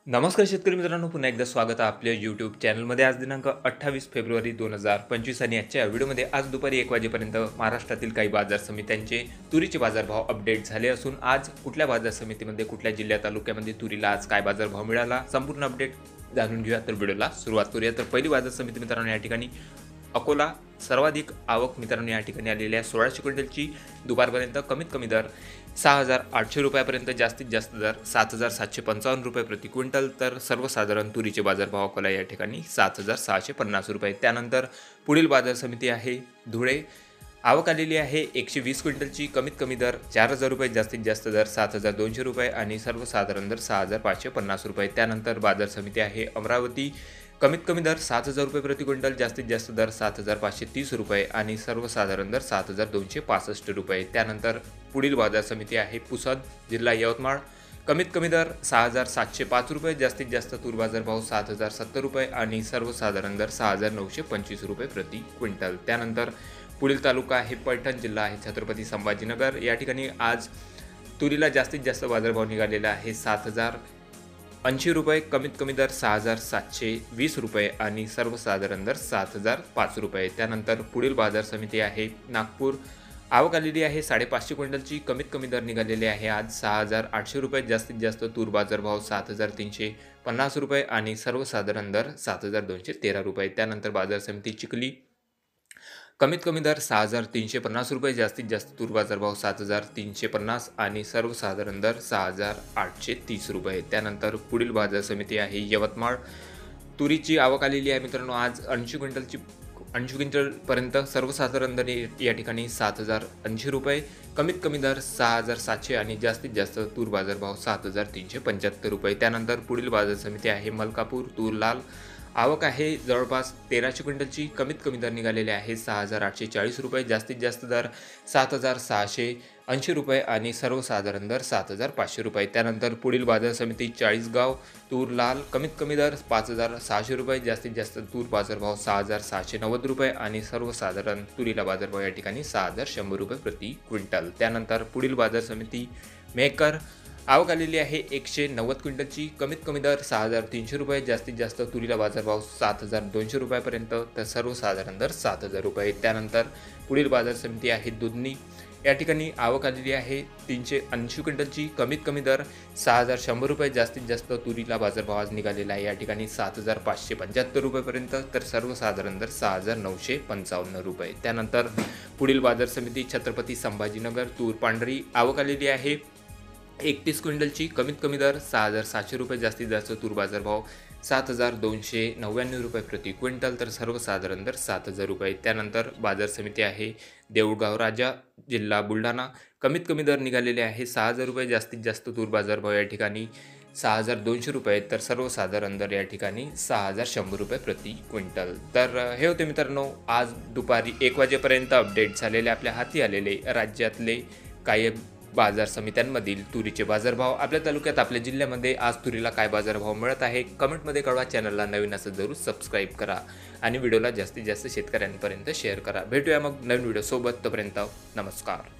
नमस्कार शेतकरी मित्रांनो, पुन्हा एकदा स्वागत आहे आपल्या यूट्यूब चॅनलमध्ये. आज दिनांक 28 फेब्रुवारी 2025 आणि आजच्या व्हिडिओमध्ये आज दुपारी 1 वाजेपर्यंत महाराष्ट्रातील काही बाजार समित्यांचे तुरीचे बाजारभाव अपडेट झाले असून आज कुठल्या बाजार समितीमध्ये, कुठल्या जिल्ह्या तालुक्यामध्ये तुरीला आज काय बाजारभाव मिळाला, संपूर्ण अपडेट जाणून घेऊया. तर व्हिडिओला सुरुवात करूया. तर पहिली बाजार समिती मित्रांनो या ठिकाणी अकोला, सर्वाधिक आवक मित्रांनो या ठिकाणी आलेली आहे. 1600 क्विंटलची दुपारपर्यंत कमीत कमी दर 6,800 रुपयापर्यंत, जास्तीत जास्त दर 7,755 रुपये प्रति क्विंटल. तर सर्वसाधारण तुरीचे बाजारभाव अकोला या ठिकाणी 7,650 रुपये. त्यानंतर पुढील बाजार समिती आहे धुळे. आवक आलेली आहे 120 क्विंटलची, कमीत कमी दर 4,000 रुपये, जास्तीत जास्त दर 7,200 रुपये आणि सर्वसाधारण दर 6,550 रुपये. त्यानंतर बाजार समिती आहे अमरावती. कमीत कमी दर 7,000 रुपये प्रति क्विंटल, जास्तीत जास्त दर 7,530 रुपये आणि सर्वसाधारण दर 7,265 रुपये. त्यानंतर पुढील बाजार समिती आहे पुसद, जिल्हा यवतमाळ. कमीत कमी दर 6,705 रुपये, जास्तीत जास्त तूर बाजारभाव 7,070 रुपये आणि सर्वसाधारण दर 6,925 रुपये प्रति क्विंटल. त्यानंतर पुढील तालुका आहे पैठण, जिल्हा आहे छत्रपती संभाजीनगर. या ठिकाणी आज तुरीला जास्तीत जास्त बाजारभाव निघालेला आहे 7,080 रुपये, कमीत कमी दर 6,720 रुपये आणि सर्वसाधारण दर 7,005 रुपये. त्यानंतर पुढील बाजार समिती आहे नागपूर. आवक आलेली आहे 550 क्विंटलची, कमीत कमी दर निघालेले आहे आज 6,800 रुपये, जास्तीत जास्त तूर बाजारभाव 7,350 रुपये आणि सर्वसाधारण दर 7,213 रुपये. त्यानंतर बाजार समिती चिखली. कमीत कमी दर 6,350 रुपये, जास्तीत जास्त तूर बाजारभाव 7,350 आणि सर्वसाधारण दर 6,830 रुपये. त्यानंतर पुढील बाजार समिती आहे यवतमाळ. तुरीची आवक आलेली आहे मित्रांनो आज 80 क्विंटलपर्यंत. सर्वसाधारण दर या ठिकाणी 7,080 रुपये, कमीत कमी दर 6,700 आणि जास्तीत जास्त तूर बाजारभाव 7,375 रुपये. त्यानंतर पुढील बाजार समिती आहे मलकापूर. तूर लाल. आवक आहे जवळपास 1,300 क्विंटलची, कमीत कमी दर निघालेले आहे 6,840 रुपये, जास्तीत जास्त दर 7,680 रुपये आणि सर्वसाधारण दर 7,500 रुपये. त्यानंतर पुढील बाजार समिती चाळीसगाव. तूर लाल. कमीत कमी दर 5,600 रुपये, जास्तीत जास्त तूर बाजारभाव 6,690 रुपये आणि सर्वसाधारण तुरीला बाजारभाव या ठिकाणी 6,100 रुपये प्रति क्विंटल. त्यानंतर पुढील बाजार समिती मेहकर. आवक आलेली आहे 190 क्विंटलची, कमीत कमी दर 6,300 रुपये, जास्तीत जास्त तुरीला बाजारभाव 7,200 रुपयापर्यंत, तर सर्वसाधारण दर 7,000 रुपये. त्यानंतर पुढील बाजार समिती आहे दुधनी. या ठिकाणी आवक आलेली आहे 380 क्विंटलची, कमीत कमी दर 6,100 रुपये, जास्तीत जास्त तुरीला बाजारभाव आज निघालेला आहे या ठिकाणी 7,575 रुपयेपर्यंत, तर सर्वसाधारण दर 6,955 रुपये. त्यानंतर पुढील बाजार समिती छत्रपती संभाजीनगर. तूर पांढरी. आवक आलेली आहे 31 क्विंटलची, कमीत कमी दर 6,700 रुपये, जास्तीत जास्त तूर बाजारभाव 7,299 रुपये प्रति क्विंटल, तर सर्वसाधारण दर 7,000 रुपये. त्यानंतर बाजार समिती आहे देऊळगाव राजा, जिल्हा बुलढाणा. कमीत कमी दर निघालेले आहे 6,000 रुपये, जास्तीत जास्त तूर बाजारभाव या ठिकाणी 6,200 रुपये, तर सर्वसाधारण दर या ठिकाणी 6,100 रुपये प्रति क्विंटल. तर हे होते मित्रांनो आज दुपारी 1 वाजेपर्यंत अपडेट झालेले, आपल्या हाती आलेले राज्यातले काही बाजार समित्यांमधील तुरीचे बाजारभाव. आपल्या तालुक्यात, आपल्या जिल्ह्यामध्ये आज तुरीला काय बाजारभाव मिळत आहे कमेंटमध्ये कळवा. चॅनलला नवीन असं जरूर सबस्क्राईब करा आणि व्हिडिओला जास्तीत जास्त शेतकऱ्यांपर्यंत शेअर करा. भेटूया मग नवीन व्हिडिओसोबत. तोपर्यंत नमस्कार.